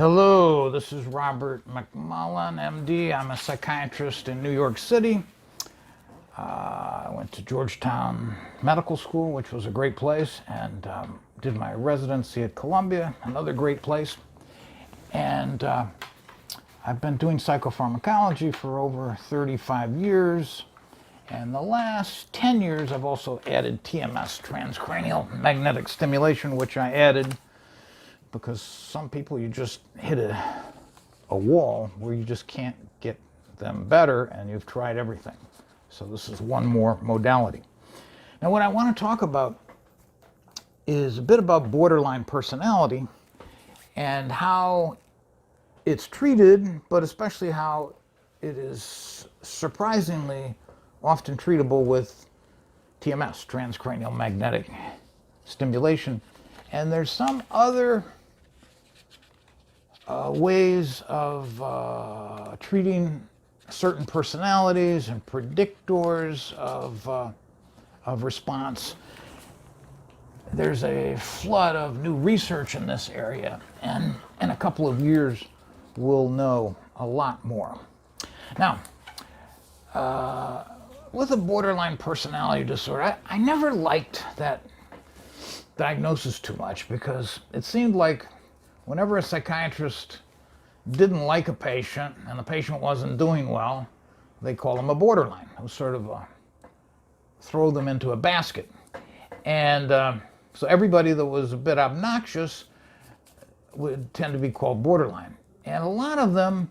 Hello, this is Robert McMullen, MD. I'm a psychiatrist in New York City. I went to Georgetown Medical School, which was a great place, and did my residency at Columbia, another great place. And I've been doing psychopharmacology for over 35 years. And the last 10 years, I've also added TMS, transcranial magnetic stimulation, which I added because some people, you just hit a wall where you just can't get them better, and you've tried everything. So this is one more modality. Now, what I want to talk about is a bit about borderline personality and how it's treated, but especially how it is surprisingly often treatable with TMS, transcranial magnetic stimulation. And there's some other ways of treating certain personalities and predictors of response. There's a flood of new research in this area, and in a couple of years we'll know a lot more. Now, with a borderline personality disorder, I never liked that diagnosis too much because it seemed like whenever a psychiatrist didn't like a patient and the patient wasn't doing well, they call them a borderline. It was sort of throw them into a basket. And so everybody that was a bit obnoxious would tend to be called borderline. And a lot of them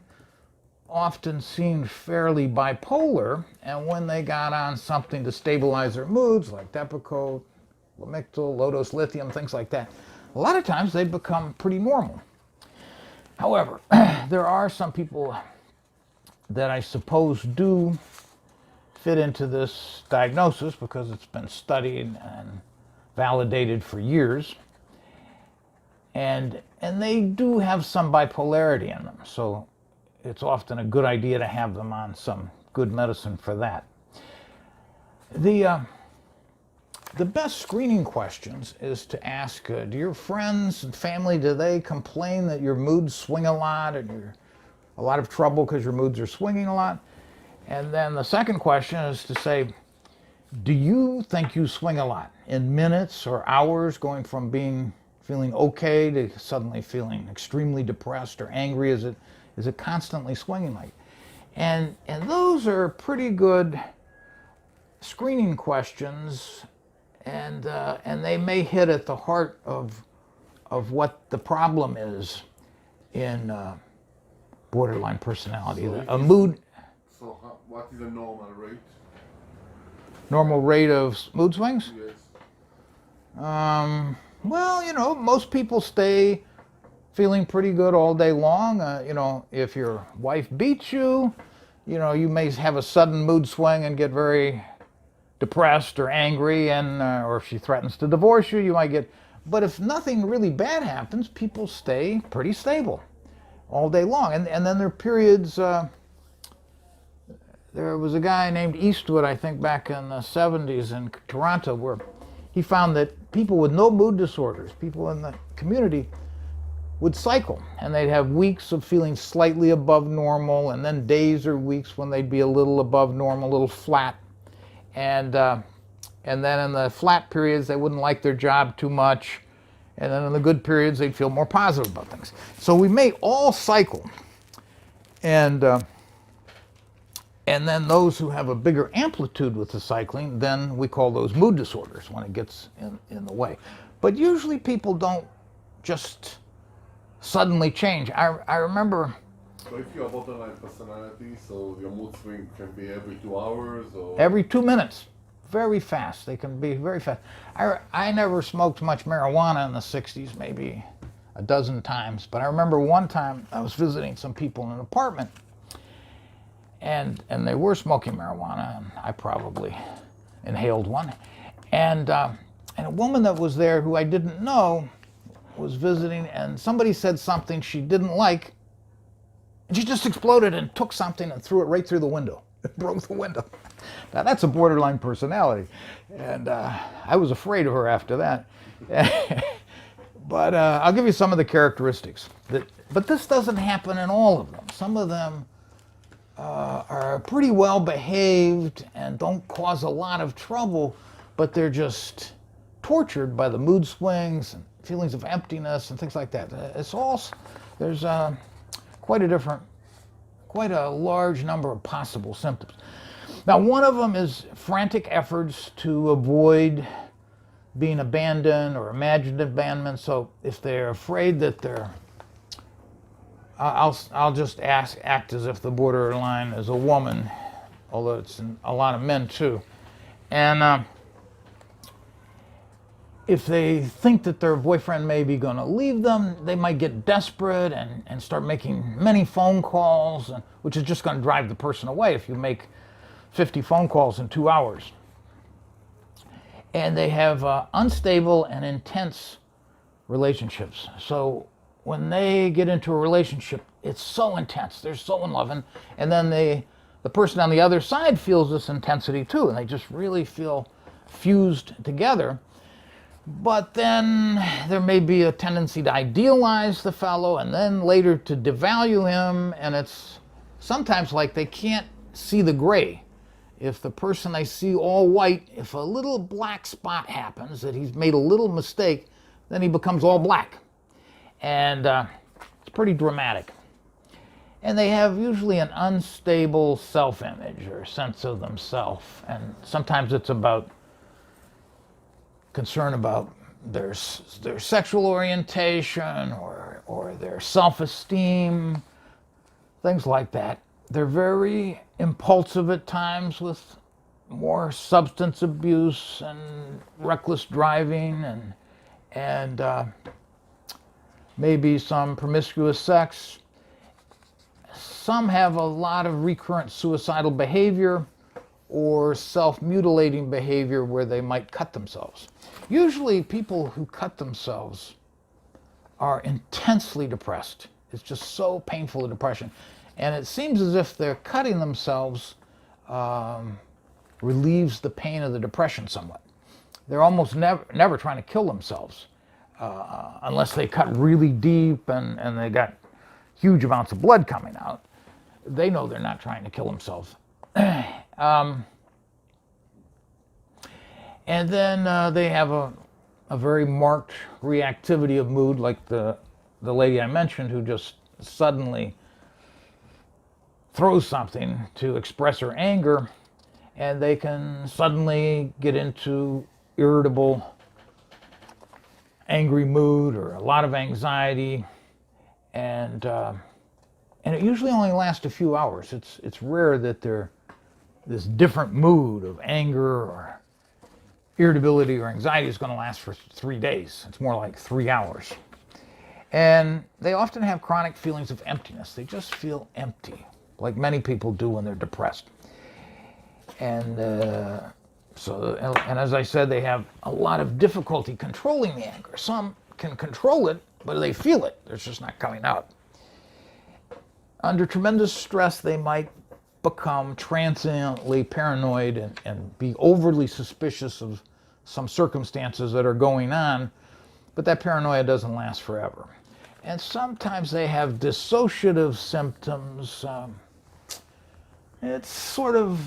often seemed fairly bipolar, and when they got on something to stabilize their moods, like Depakote, Lamictal, low-dose lithium, things like that, a lot of times they become pretty normal. However, there are some people that I suppose do fit into this diagnosis because it's been studied and validated for years. And they do have some bipolarity in them, so it's often a good idea to have them on some good medicine for that. The best screening questions is to ask, do your friends and family, do they complain that your moods swing a lot and you're a lot of trouble because your moods are swinging a lot? And then the second question is to say, do you think you swing a lot in minutes or hours, going from feeling okay to suddenly feeling extremely depressed or angry? Is it constantly swinging like? And those are pretty good screening questions, and they may hit at the heart of what the problem is in borderline personality. So Mood. So what is the normal rate? Normal rate of mood swings? Yes. Well, most people stay feeling pretty good all day long. If your wife beats you, you may have a sudden mood swing and get very depressed or angry, and or if she threatens to divorce you, you might get. But if nothing really bad happens, people stay pretty stable all day long. And then there are periods. There was a guy named Eastwood, I think, back in the 70s in Toronto, where he found that people with no mood disorders, people in the community, would cycle, and they'd have weeks of feeling slightly above normal, and then days or weeks when they'd be a little above normal, a little flat. And then in the flat periods, they wouldn't like their job too much. And then in the good periods, they'd feel more positive about things. So we may all cycle. And then those who have a bigger amplitude with the cycling, then we call those mood disorders when it gets in the way. But usually people don't just suddenly change. I remember. So if you have borderline personality, so your mood swing can be every 2 hours or? Every 2 minutes. Very fast. They can be very fast. I never smoked much marijuana in the 60s, maybe a dozen times. But I remember one time I was visiting some people in an apartment, and they were smoking marijuana, and I probably inhaled one. And a woman that was there who I didn't know was visiting, and somebody said something she didn't like, and she just exploded and took something and threw it right through the window. It broke the window. Now that's a borderline personality, and I was afraid of her after that. But I'll give you some of the characteristics. But this doesn't happen in all of them. Some of them are pretty well behaved and don't cause a lot of trouble, but they're just tortured by the mood swings and feelings of emptiness and things like that. There's quite a large number of possible symptoms. Now, one of them is frantic efforts to avoid being abandoned or imagined abandonment. So if they're afraid that I'll just act as if the borderline is a woman, although it's a lot of men too. And if they think that their boyfriend may be going to leave them, they might get desperate and start making many phone calls, which is just going to drive the person away if you make 50 phone calls in 2 hours. And they have unstable and intense relationships. So when they get into a relationship, it's so intense, they're so in love, and then the person on the other side feels this intensity too, and they just really feel fused together. But then there may be a tendency to idealize the fellow and then later to devalue him, and it's sometimes like they can't see the gray. If the person they see all white, if a little black spot happens, that he's made a little mistake, then he becomes all black. And it's pretty dramatic. And they have usually an unstable self-image or sense of themselves. And sometimes it's about concern about their sexual orientation or their self-esteem, things like that. They're very impulsive at times with more substance abuse and reckless driving and maybe some promiscuous sex. Some have a lot of recurrent suicidal behavior or self-mutilating behavior where they might cut themselves. Usually people who cut themselves are intensely depressed. It's just so painful, the depression. And it seems as if they're cutting themselves relieves the pain of the depression somewhat. They're almost never trying to kill themselves unless they cut really deep and they got huge amounts of blood coming out. They know they're not trying to kill themselves. And then they have a very marked reactivity of mood, like the lady I mentioned who just suddenly throws something to express her anger, and they can suddenly get into irritable, angry mood or a lot of anxiety, and it usually only lasts a few hours. It's rare that they're this different mood of anger or irritability or anxiety is going to last for 3 days. It's more like 3 hours. And they often have chronic feelings of emptiness. They just feel empty, like many people do when they're depressed. And as I said, they have a lot of difficulty controlling the anger. Some can control it, but they feel it. It's just not coming out. Under tremendous stress, they might become transiently paranoid and be overly suspicious of some circumstances that are going on, but that paranoia doesn't last forever. And sometimes they have dissociative symptoms. It's sort of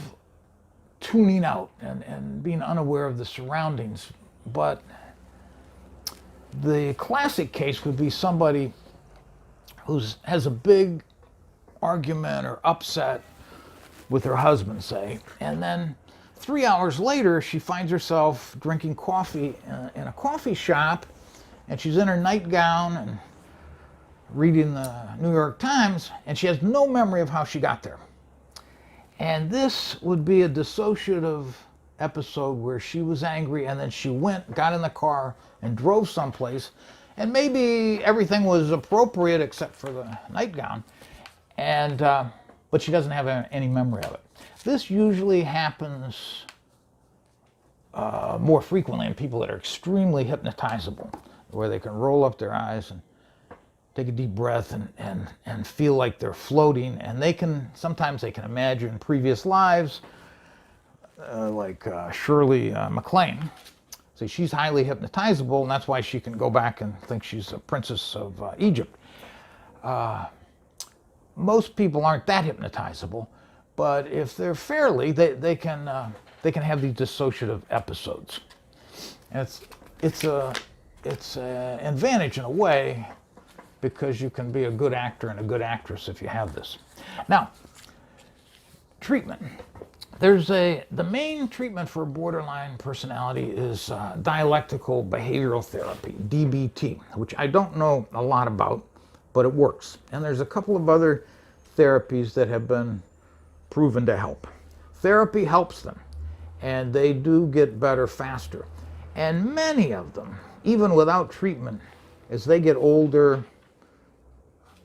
tuning out and being unaware of the surroundings. But the classic case would be somebody who has a big argument or upset with her husband, say, and then 3 hours later she finds herself drinking coffee in a coffee shop, and she's in her nightgown and reading the New York Times, and she has no memory of how she got there. And this would be a dissociative episode where she was angry and then she got in the car and drove someplace, and maybe everything was appropriate except for the nightgown, but she doesn't have any memory of it. This usually happens more frequently in people that are extremely hypnotizable, where they can roll up their eyes and take a deep breath and feel like they're floating, and sometimes they can imagine previous lives, like Shirley MacLaine. See, she's highly hypnotizable, and that's why she can go back and think she's a princess of Egypt. Most people aren't that hypnotizable, but if they're fairly, they can have these dissociative episodes. And it's an advantage in a way, because you can be a good actor and a good actress if you have this. Now, treatment. The main treatment for borderline personality is dialectical behavioral therapy, DBT, which I don't know a lot about, but it works. And there's a couple of other therapies that have been proven to help. Therapy helps them, and they do get better faster. And many of them, even without treatment, as they get older,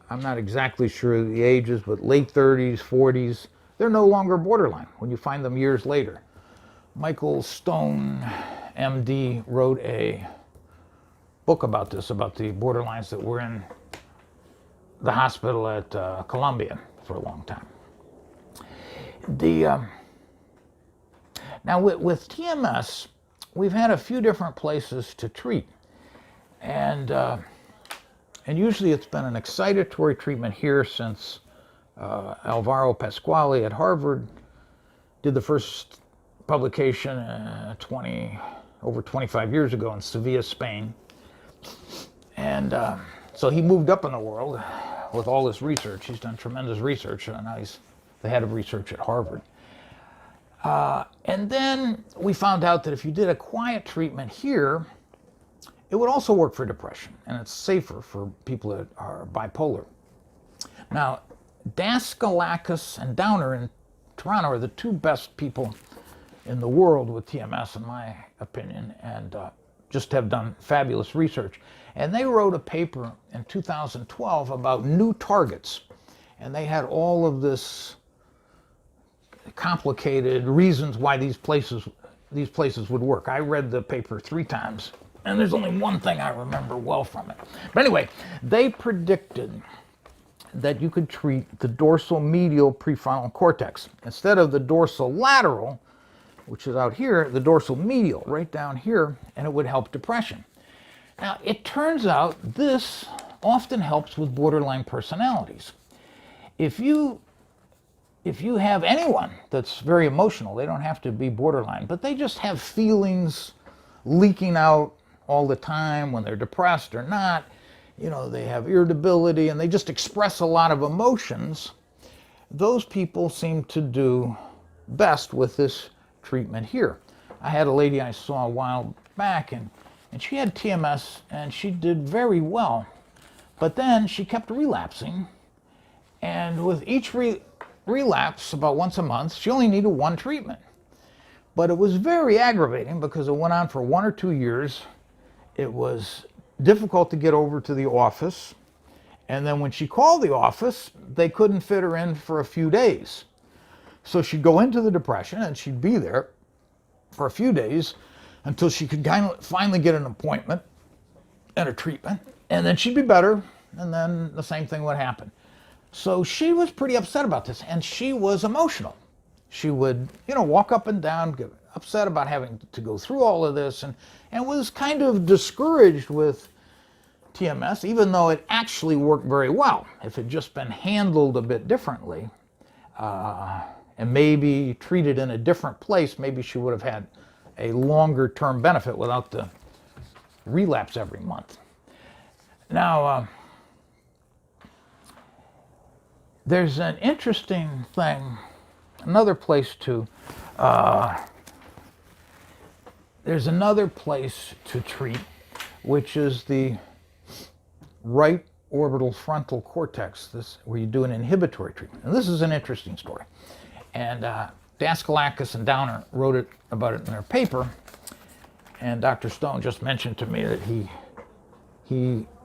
I'm not exactly sure the ages, but late 30s, 40s, they're no longer borderline when you find them years later. Michael Stone, MD, wrote a book about this, about the borderlines that were in the hospital at Columbia for a long time. Now with TMS, we've had a few different places to treat. And usually it's been an excitatory treatment here since Alvaro Pasquale at Harvard did the first publication over 25 years ago in Sevilla, Spain. And so he moved up in the world with all this research. He's done tremendous research, and now he's the head of research at Harvard. And then we found out that if you did a quiet treatment here, it would also work for depression, and it's safer for people that are bipolar. Now, Daskalakis and Downer in Toronto are the two best people in the world with TMS, in my opinion, and just have done fabulous research. And they wrote a paper in 2012 about new targets, and they had all of this complicated reasons why these places would work. I read the paper 3 times, and there's only one thing I remember well from it. But anyway, they predicted that you could treat the dorsal medial prefrontal cortex. Instead of the dorsal lateral, which is out here, the dorsal medial, right down here, and it would help depression. Now, it turns out this often helps with borderline personalities. If you have anyone that's very emotional, they don't have to be borderline, but they just have feelings leaking out all the time when they're depressed or not, they have irritability and they just express a lot of emotions, those people seem to do best with this treatment here. I had a lady I saw a while back, and she had TMS, and she did very well, but then she kept relapsing, and with each relapse about once a month, she only needed 1 treatment. But it was very aggravating because it went on for 1 or 2 years. It was difficult to get over to the office, and then when she called the office, they couldn't fit her in for a few days. So she'd go into the depression, and she'd be there for a few days until she could finally get an appointment and a treatment, and then she'd be better, and then the same thing would happen. So she was pretty upset about this, and she was emotional. She would, walk up and down, get upset about having to go through all of this, and was kind of discouraged with TMS, even though it actually worked very well. If it had just been handled a bit differently, and maybe treated in a different place, maybe she would have had a longer term benefit without the relapse every month. Now, there's an interesting thing, another place to treat, which is the right orbital frontal cortex, where you do an inhibitory treatment. And this is an interesting story. And Daskalakis and Downer wrote about it in their paper, and Dr. Stone just mentioned to me that he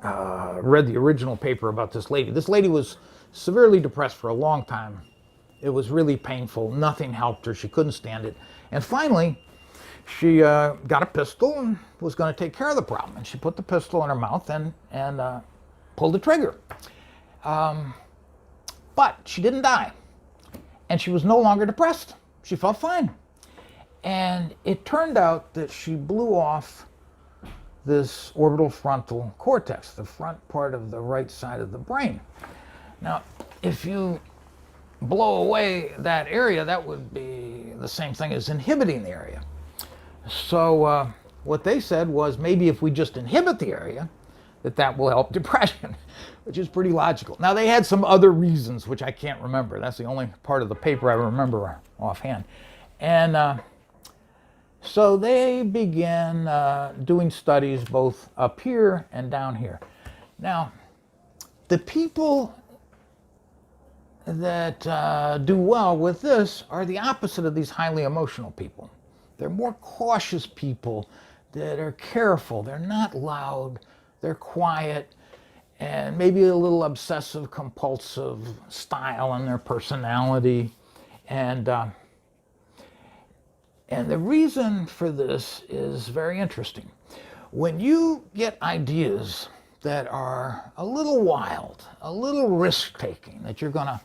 read the original paper about this lady. This lady was severely depressed for a long time. It was really painful. Nothing helped her. She couldn't stand it. And finally, she got a pistol and was going to take care of the problem. And she put the pistol in her mouth and pulled the trigger. But she didn't die. And she was no longer depressed. She felt fine. And it turned out that she blew off this orbital frontal cortex, the front part of the right side of the brain. Now, if you blow away that area, that would be the same thing as inhibiting the area. So what they said was maybe if we just inhibit the area, that will help depression, which is pretty logical. Now, they had some other reasons, which I can't remember. That's the only part of the paper I remember offhand. And so they began doing studies both up here and down here. Now, the people that do well with this are the opposite of these highly emotional people. They're more cautious people that are careful. They're not loud. They're quiet, and maybe a little obsessive compulsive style in their personality. And the reason for this is very interesting. When you get ideas that are a little wild, a little risk-taking, that you're going to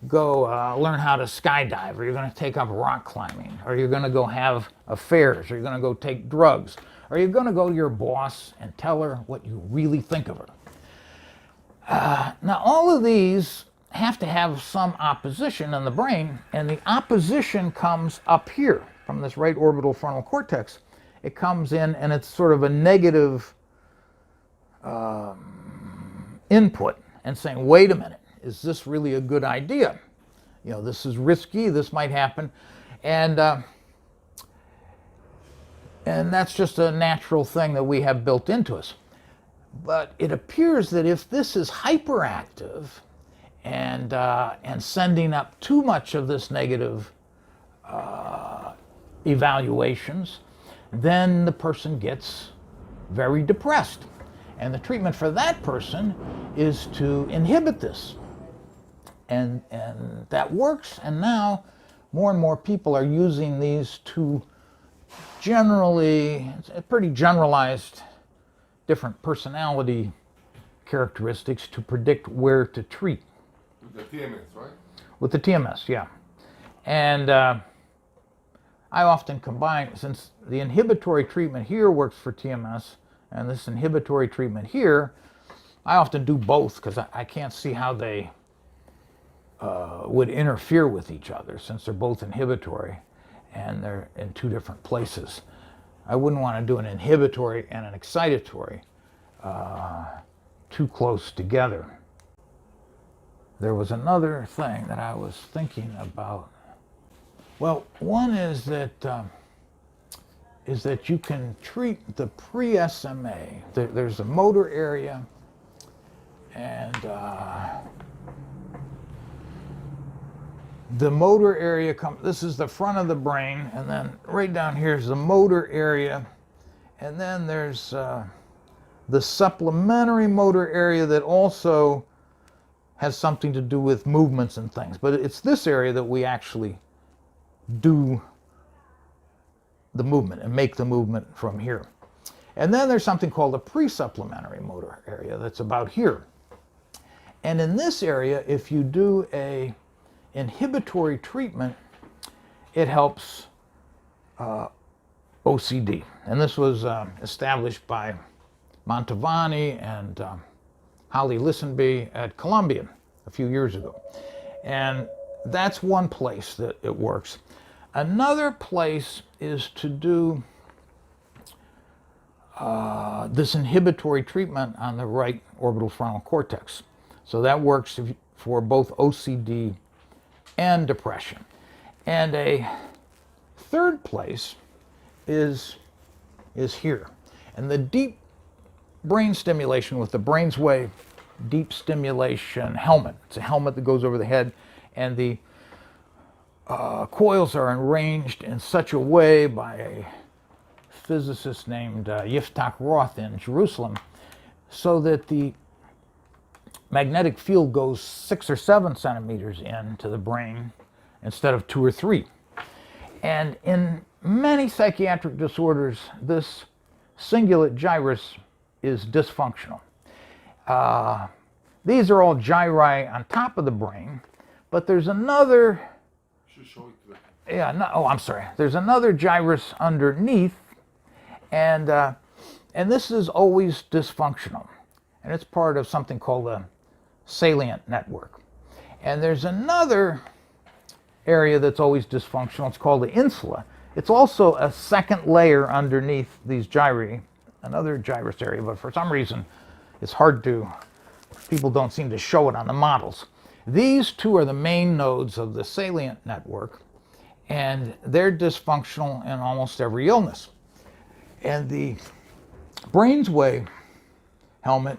go learn how to skydive, or you're going to take up rock climbing, or you're going to go have affairs, or you're going to go take drugs, or you're going to go to your boss and tell her what you really think of her. Now, all of these have to have some opposition in the brain, and the opposition comes up here from this right orbital frontal cortex. It comes in, and it's sort of a negative input, and saying, wait a minute, is this really a good idea? You know, this is risky, this might happen. And that's just a natural thing that we have built into us. But it appears that if this is hyperactive and sending up too much of this negative evaluations, then the person gets very depressed. And the treatment for that person is to inhibit this. And that works, and now more and more people are using these two generally, pretty generalized, different personality characteristics to predict where to treat. With the TMS, right? With the TMS, yeah. And I often combine, since the inhibitory treatment here works for TMS, and this inhibitory treatment here, I often do both because I can't see how they would interfere with each other, since they're both inhibitory and they're in two different places. I wouldn't want to do an inhibitory and an excitatory too close together. There was another thing that I was thinking about. Well, one is that you can treat the pre-SMA. There's a motor area, and the motor area this is the front of the brain, and then right down here is the motor area, and then there's the supplementary motor area that also has something to do with movements and things. But it's this area that we actually do the movement and make the movement from here. And then there's something called a pre-supplementary motor area that's about here. And in this area, if you do a inhibitory treatment, it helps OCD. And this was established by Mantovani and Holly Lisenby at Columbia a few years ago. And that's one place that it works. Another place is to do this inhibitory treatment on the right orbital frontal cortex. So that works for both OCD and depression. And a third place is here. And the deep brain stimulation with the BrainsWave deep stimulation helmet. It's a helmet that goes over the head, and the coils are arranged in such a way by a physicist named Yitzhak Roth in Jerusalem, so that the magnetic field goes 6 or 7 centimeters into the brain instead of 2 or 3. And in many psychiatric disorders, this cingulate gyrus is dysfunctional. These are all gyri on top of the brain, but there's another Yeah, no, oh, I'm sorry. There's another gyrus underneath, and this is always dysfunctional, and it's part of something called a salient network. And there's another area that's always dysfunctional. It's called the insula. It's also a second layer underneath these gyri, another gyrus area, but for some reason it's hard to, people don't seem to show it on the models. These two are the main nodes of the salient network, and they're dysfunctional in almost every illness. And the Brainsway helmet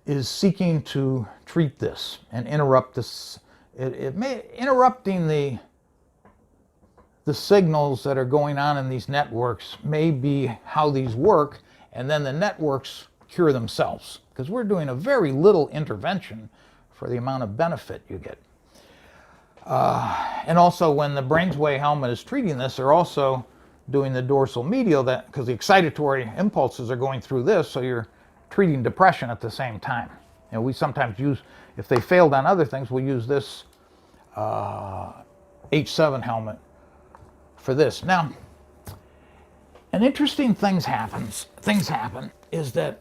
is seeking to treat this and interrupt this. Interrupting the signals that are going on in these networks may be how these work, and then the networks cure themselves, because we're doing a very little intervention for the amount of benefit you get. And also, when the Brainsway helmet is treating this, they're also doing the dorsal medial, that because the excitatory impulses are going through this, so you're treating depression at the same time. You know, we sometimes use, if they failed on other things, we'll use this H7 helmet for this. Now, an interesting thing happen is that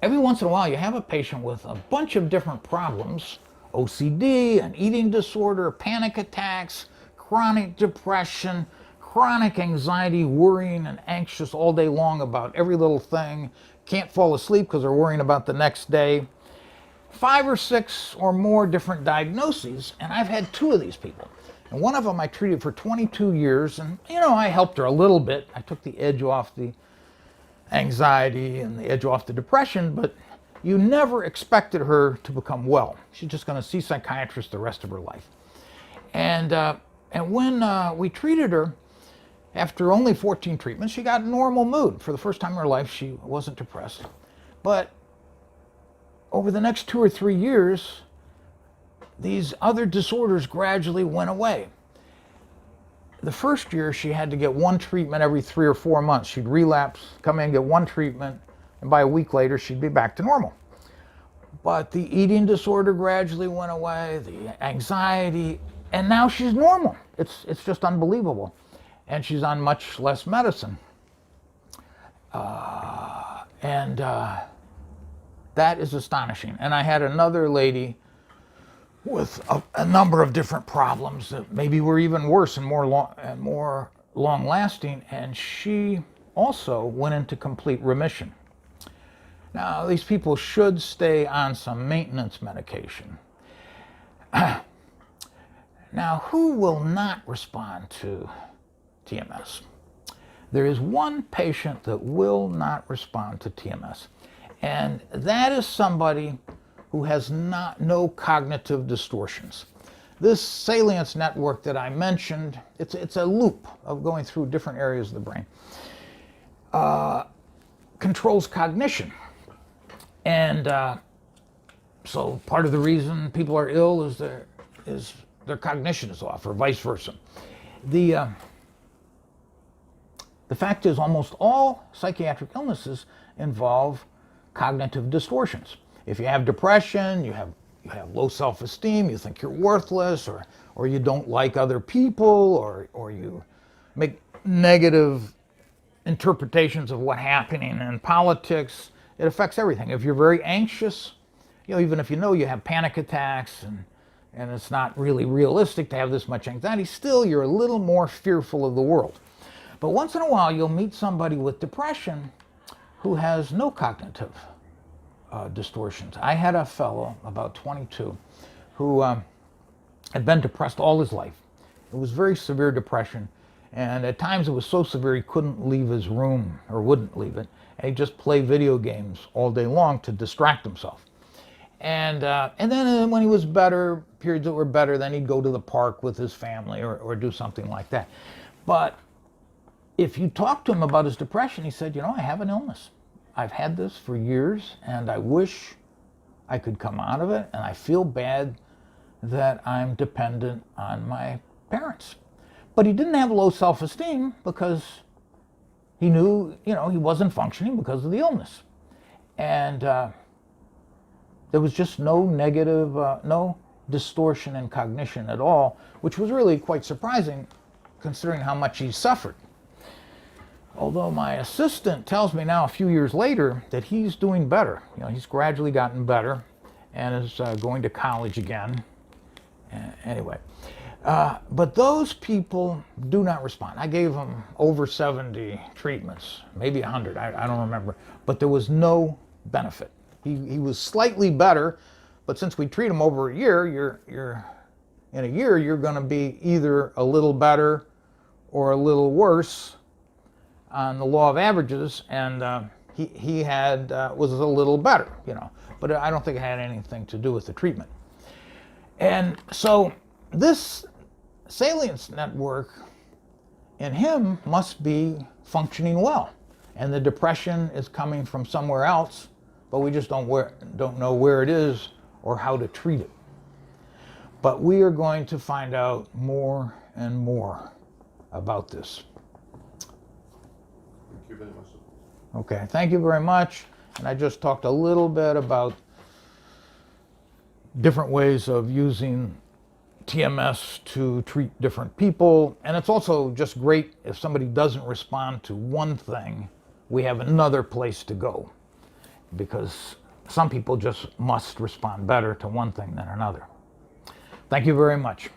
every once in a while you have a patient with a bunch of different problems, OCD, an eating disorder, panic attacks, chronic depression, chronic anxiety, worrying and anxious all day long about every little thing, can't fall asleep because they're worrying about the next day. 5 or 6 or more different diagnoses, and I've had 2 of these people. And one of them I treated for 22 years, and I helped her a little bit. I took the edge off the anxiety and the edge off the depression, but you never expected her to become well. She's just going to see psychiatrists the rest of her life. And when we treated her, after only 14 treatments, she got normal mood. For the first time in her life, she wasn't depressed. But over the next 2 or 3 years, these other disorders gradually went away. The first year, she had to get 1 treatment every 3 or 4 months. She'd relapse, come in, get 1 treatment, and by a week later, she'd be back to normal. But the eating disorder gradually went away, the anxiety, and now she's normal. It's just unbelievable. And she's on much less medicine. That is astonishing. And I had another lady with a number of different problems that maybe were even worse and more long-lasting, and she also went into complete remission. Now, these people should stay on some maintenance medication. Now, who will not respond to TMS? There is one patient that will not respond to TMS, and that is somebody who has no cognitive distortions. This salience network that I mentioned, it's a loop of going through different areas of the brain, controls cognition. And so part of the reason people are ill is their cognition is off, or vice versa. The fact is, almost all psychiatric illnesses involve cognitive distortions. If you have depression, you have low self-esteem, you think you're worthless, or you don't like other people, or you make negative interpretations of what's happening in politics. It affects everything. If you're very anxious, even if you know you have panic attacks and it's not really realistic to have this much anxiety, still you're a little more fearful of the world. But once in a while, you'll meet somebody with depression who has no cognitive distortions. I had a fellow, about 22, who had been depressed all his life. It was very severe depression, and at times it was so severe he couldn't leave his room, or wouldn't leave it, and he'd just play video games all day long to distract himself. And then when he was better, periods that were better, then he'd go to the park with his family or do something like that. But if you talk to him about his depression, he said, I have an illness. I've had this for years, and I wish I could come out of it, and I feel bad that I'm dependent on my parents. But he didn't have low self-esteem because he knew, he wasn't functioning because of the illness. And there was just no negative, no distortion in cognition at all, which was really quite surprising considering how much he suffered. Although my assistant tells me now a few years later that he's doing better. You know, he's gradually gotten better and is going to college again. Anyway, but those people do not respond. I gave him over 70 treatments, maybe 100, I don't remember, but there was no benefit. He was slightly better, but since we treat him over a year, in a year you're going to be either a little better or a little worse on the law of averages, and he was a little better, you know, but I don't think it had anything to do with the treatment. And so this salience network in him must be functioning well, and the depression is coming from somewhere else, but we just don't know where it is or how to treat it. But we are going to find out more and more about this. Thank you very much. Okay, thank you very much. And I just talked a little bit about different ways of using TMS to treat different people. And it's also just great if somebody doesn't respond to one thing, we have another place to go, because some people just must respond better to one thing than another. Thank you very much.